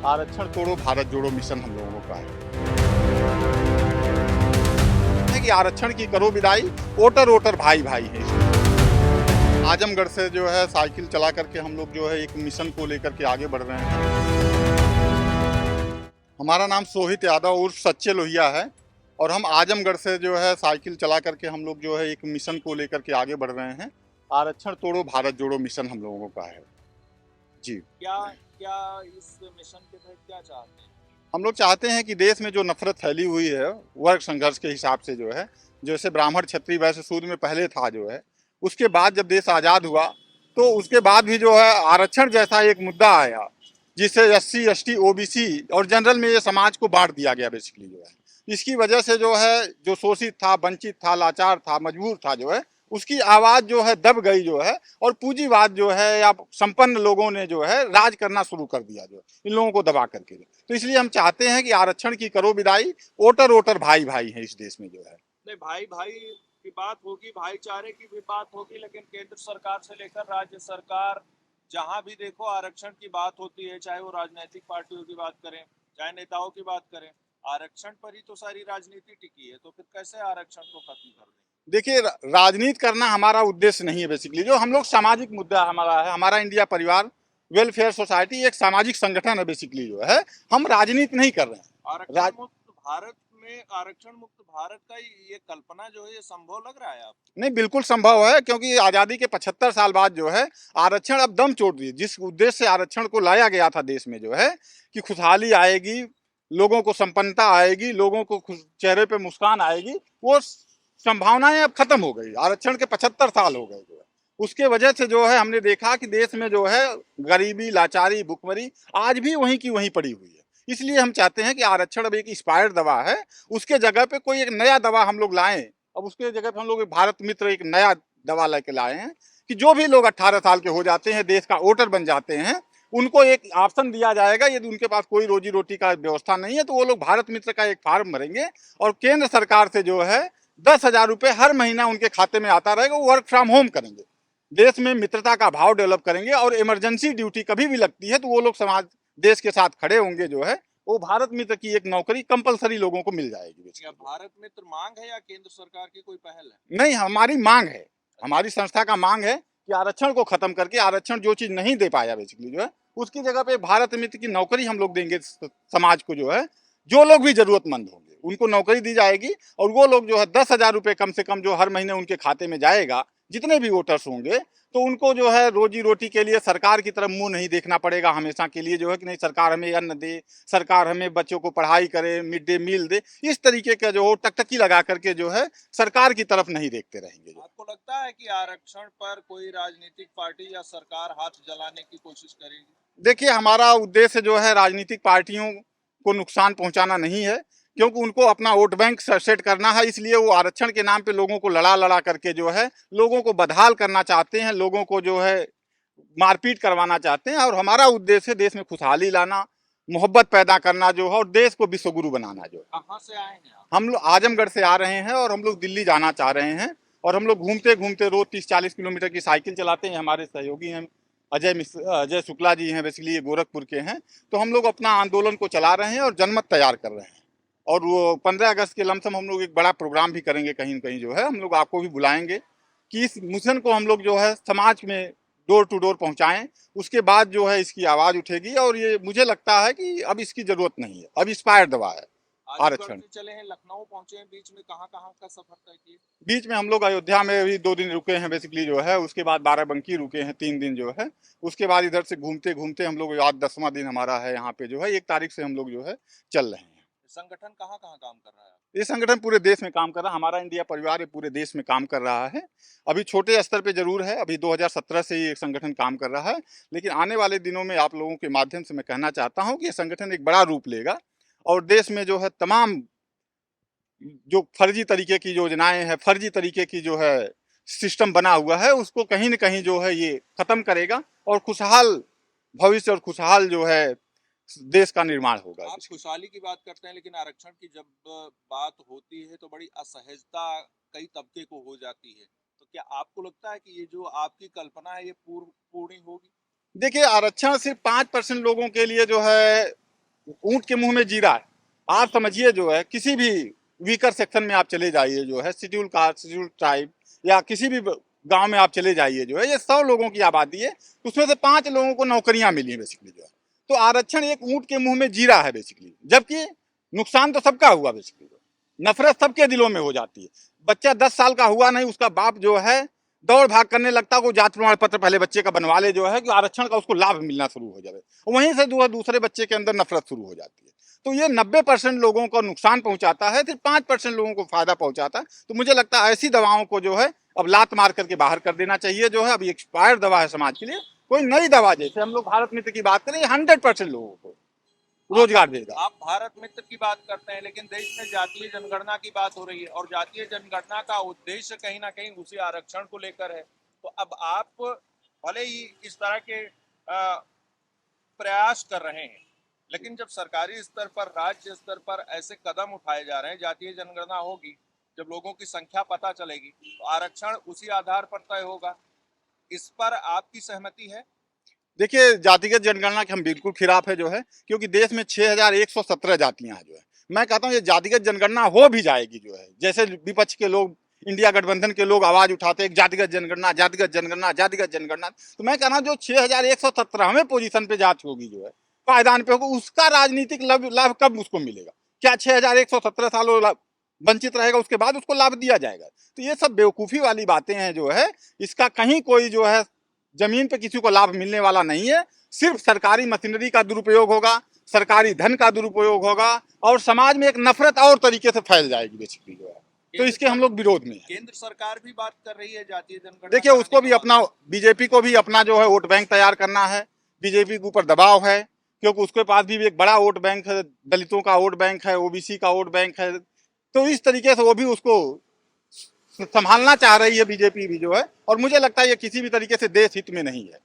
आरक्षण तोड़ो भारत जोड़ो मिशन हम लोगों का है कि आरक्षण की करो विदाई, वोटर वोटर भाई भाई है। आजमगढ़ से जो है साइकिल चला करके हम लोग जो है एक मिशन को लेकर के आगे बढ़ रहे हैं। हमारा नाम सोहित यादव उर्फ सच्चे लोहिया है और हम आजमगढ़ से जो है साइकिल चला करके हम लोग जो है एक मिशन को लेकर के आगे बढ़ रहे हैं। आरक्षण तोड़ो भारत जोड़ो मिशन हम लोगों का है जी। क्या क्या इस मिशन के तहत क्या चाहते हैं? हम लोग चाहते हैं कि देश में जो नफरत फैली हुई है वर्ग संघर्ष के हिसाब से जो है, जैसे ब्राह्मण क्षत्रिय वैश्य शूद्र में पहले था जो है, उसके बाद जब देश आज़ाद हुआ तो उसके बाद भी जो है आरक्षण जैसा एक मुद्दा आया जिससे एससी एसटी ओबीसी और जनरल में ये समाज को बांट दिया गया बेसिकली जो है। इसकी वजह से जो है जो शोषित था, वंचित था, लाचार था, मजबूर था जो है, उसकी आवाज़ जो है दब गई जो है और पूंजीवाद जो है या संपन्न लोगों ने जो है राज करना शुरू कर दिया जो है, इन लोगों को दबा करके। तो इसलिए हम चाहते हैं कि आरक्षण की करो विदाई, वोटर वोटर भाई भाई है इस देश में जो है। नहीं, भाई भाई की बात होगी, भाईचारे की भी बात होगी, लेकिन केंद्र सरकार से लेकर राज्य सरकार जहां भी देखो आरक्षण की बात होती है, चाहे वो राजनीतिक पार्टियों की बात करें, चाहे नेताओं की बात करें, आरक्षण पर ही तो सारी राजनीति टिकी है। तो फिर कैसे आरक्षण को खत्म कर दें? देखिए, राजनीति करना हमारा उद्देश्य नहीं है बेसिकली। जो हम लोग सामाजिक मुद्दा हमारा है, हमारा इंडिया परिवार वेलफेयर सोसाइटी एक सामाजिक संगठन है बेसिकली जो है, हम राजनीति नहीं कर रहे हैं। आरक्षण मुक्त भारत में आरक्षण मुक्त भारत का ये कल्पना जो है, ये संभव लग रहा है आपको? नहीं, बिल्कुल संभव है, क्योंकि आज़ादी के 75 साल बाद जो है आरक्षण अब दम तोड़ दिए। जिस उद्देश्य से आरक्षण को लाया गया था देश में जो है कि खुशहाली आएगी, लोगों को संपन्नता आएगी, लोगों को चेहरे पे मुस्कान आएगी, वो संभावनाएं अब खत्म हो गई। आरक्षण के 75 साल हो गए जो है, उसके वजह से जो है हमने देखा कि देश में जो है गरीबी, लाचारी, भुखमरी आज भी वहीं की वहीं पड़ी हुई है। इसलिए हम चाहते हैं कि आरक्षण अब एक एक्सपायर्ड दवा है, उसके जगह पे कोई एक नया दवा हम लोग लाएं। अब उसके जगह पे हम लोग भारत मित्र एक नया दवा लेके लाए हैं कि जो भी लोग 18 साल के हो जाते हैं, देश का वोटर बन जाते हैं, उनको एक ऑप्शन दिया जाएगा। यदि उनके पास कोई रोजी रोटी का व्यवस्था नहीं है तो वो लोग भारत मित्र का एक फॉर्म भरेंगे और केंद्र सरकार से जो है 10,000 रुपये हर महीना उनके खाते में आता रहेगा। वो वर्क फ्रॉम होम करेंगे, देश में मित्रता का भाव डेवलप करेंगे और इमरजेंसी ड्यूटी कभी भी लगती है तो वो लोग समाज देश के साथ खड़े होंगे जो है। वो भारत मित्र की एक नौकरी कंपलसरी लोगों को मिल जाएगी। क्या भारत मित्र मांग है या केंद्र सरकार की कोई पहल है? नहीं, हमारी मांग है, हमारी संस्था का मांग है कि आरक्षण को खत्म करके, आरक्षण जो चीज नहीं दे पाया बेसिकली जो है, उसकी जगह पे भारत मित्र की नौकरी हम लोग देंगे समाज को जो है। जो लोग भी जरूरतमंद होंगे उनको नौकरी दी जाएगी और वो लोग जो है 10,000 रुपये कम से कम जो हर महीने उनके खाते में जाएगा, जितने भी वोटर्स होंगे, तो उनको जो है रोजी रोटी के लिए सरकार की तरफ मुंह नहीं देखना पड़ेगा हमेशा के लिए जो है कि नहीं सरकार हमें अन्न दे, सरकार हमें बच्चों को पढ़ाई करे, मिड डे मील दे। इस तरीके का जो टकटकी लगा करके जो है सरकार की तरफ नहीं देखते रहेंगे। आपको लगता है कि आरक्षण पर कोई राजनीतिक पार्टी या सरकार हाथ जलाने की कोशिश करेगी? देखिए, हमारा उद्देश्य जो है राजनीतिक पार्टियों को नुकसान पहुंचाना नहीं है, क्योंकि उनको अपना वोट बैंक सेट करना है। इसलिए वो आरक्षण के नाम पे लोगों को लड़ा लड़ा करके जो है लोगों को बदहाल करना चाहते हैं, लोगों को जो है मारपीट करवाना चाहते हैं। और हमारा उद्देश्य देश में खुशहाली लाना, मोहब्बत पैदा करना जो है और देश को विश्वगुरु बनाना जो है। कहाँ से आए हैं आप? हम लोग आजमगढ़ से आ रहे हैं और हम लोग दिल्ली जाना चाह रहे हैं और हम लोग घूमते घूमते रोज 30-40 किलोमीटर की साइकिल चलाते हैं। हमारे सहयोगी हैं अजय शुक्ला जी हैं, बेसिकली ये गोरखपुर के हैं। तो हम लोग अपना आंदोलन को चला रहे हैं और जनमत तैयार कर रहे हैं। और वो 15 अगस्त के लमसम हम लोग एक बड़ा प्रोग्राम भी करेंगे कहीं न कहीं जो है, हम लोग आपको भी बुलाएंगे कि इस मिशन को हम लोग जो है समाज में डोर टू डोर पहुंचाएं। उसके बाद जो है इसकी आवाज़ उठेगी और ये मुझे लगता है कि अब इसकी ज़रूरत नहीं है, अब एक्सपायर्ड दवा है आजमगढ़ आरक्षण। से चले हैं, लखनऊ पहुंचे हैं, बीच में कहाँ कहाँ का सफर तय किए? बीच में हम लोग अयोध्या में भी 2 दिन रुके हैं बेसिकली जो है, उसके बाद बाराबंकी रुके हैं 3 दिन जो है। उसके बाद इधर से घूमते घूमते हम लोग आज 10वां दिन हमारा है यहाँ पे जो है, 1 तारीख से हम लोग जो है चल रहे हैं। संगठन कहाँ कहाँ काम कर रहा है? ये संगठन पूरे देश में काम कर रहा है, हमारा इंडिया परिवार ये पूरे देश में काम कर रहा है। अभी छोटे स्तर पे जरूर है, अभी 2017 से ये संगठन काम कर रहा है, लेकिन आने वाले दिनों में आप लोगों के माध्यम से मैं कहना चाहता हूँ कि ये संगठन एक बड़ा रूप लेगा और देश में जो है तमाम जो फर्जी तरीके की योजनाएं हैं, फर्जी तरीके की जो है सिस्टम बना हुआ है, उसको कहीं न कहीं जो है ये खत्म करेगा और खुशहाल भविष्य और खुशहाल जो है देश का निर्माण होगा। आप खुशहाली की बात करते हैं, लेकिन आरक्षण की जब बात होती है तो बड़ी असहजता कई तबके को हो जाती है। तो क्या आपको लगता है कि ये जो आपकी कल्पना है ये पूर्ण होगी? देखिए, आरक्षण सिर्फ 5% लोगों के लिए जो है ऊंट के मुंह में जीरा है। आप समझिए जो है किसी भी वीकर सेक्शन में आप चले जाइए जो है, शेड्यूल कास्ट, शेड्यूल ट्राइब या किसी भी गांव में आप चले जाइए जो है, ये 100 लोगों की आबादी है, उसमें से 5 लोगों को नौकरियां मिली है बेसिकली जो है। तो आरक्षण एक ऊंट के मुंह में जीरा है बेसिकली, जबकि नुकसान तो सबका हुआ बेसिकली। नफरत सबके दिलों में हो जाती है। बच्चा 10 साल का हुआ नहीं, उसका बाप जो है दौड़ भाग करने लगता है, को जात प्रमाण पत्र पहले बच्चे का बनवा ले जो है कि आरक्षण का उसको लाभ मिलना शुरू हो जाए। वहीं से दूसरे बच्चे के अंदर नफरत शुरू हो जाती है। तो ये 90% लोगों को नुकसान पहुंचाता है, सिर्फ 5% लोगों को फायदा पहुंचाता है। तो मुझे लगता है ऐसी दवाओं को जो है अब लात मार करके बाहर कर देना चाहिए जो है। अब एक्सपायर्ड दवा है समाज के लिए, कोई नई दवा, जैसे हम लोग भारत मित्र की बात करें, 100% लोगों को रोजगार देगा। आप भारत मित्र की बात करते हैं, लेकिन देश में जातीय जनगणना की बात हो रही है और जातीय जनगणना का उद्देश्य कहीं ना कहीं उसी आरक्षण को लेकर है। तो अब आप भले ही इस तरह के प्रयास कर रहे हैं, लेकिन जब सरकारी स्तर पर, राज्य स्तर पर ऐसे कदम उठाए जा रहे हैं, जातीय जनगणना होगी, जब लोगों की संख्या पता चलेगी तो आरक्षण उसी आधार पर तय होगा। इस पर आपकी सहमति है? देखिए, जातिगत जनगणना के हम बिल्कुल खिलाफ है जो है, क्योंकि देश में 6117 जातियां हैं जो है। मैं कहता हूँ ये जातिगत जनगणना हो भी जाएगी जो है, जैसे विपक्ष के लोग, इंडिया गठबंधन के लोग आवाज उठाते हैं जातिगत जनगणना, जातिगत जनगणना, जातिगत जनगणना। तो मैं कह रहा हूँ जो 6117वें पोजीशन पे जाति होगी जो है, पायदान पे होगी, उसका राजनीतिक लाभ कब उसको मिलेगा? क्या 6117 सालों वंचित रहेगा, उसके बाद उसको लाभ दिया जाएगा? तो ये सब बेवकूफ़ी वाली बातें हैं जो है। इसका कहीं कोई जो है जमीन पे किसी को लाभ मिलने वाला नहीं है। सिर्फ सरकारी मशीनरी का दुरुपयोग होगा, सरकारी धन का दुरुपयोग होगा और समाज में एक नफरत और तरीके से फैल जाएगी बेसिकली जो है। तो इसके हम लोग विरोध में हैं। केंद्र सरकार भी बात कर रही है जातीय जनगणना। देखिए, उसको भी अपना, बीजेपी को भी अपना जो है वोट बैंक तैयार करना है। बीजेपी के ऊपर दबाव है, क्योंकि उसके पास भी एक बड़ा वोट बैंक है, दलितों का वोट बैंक है, ओबीसी का वोट बैंक है। तो इस तरीके से वो भी उसको संभालना चाह रही है बीजेपी भी जो है। और मुझे लगता है ये किसी भी तरीके से देश हित में नहीं है।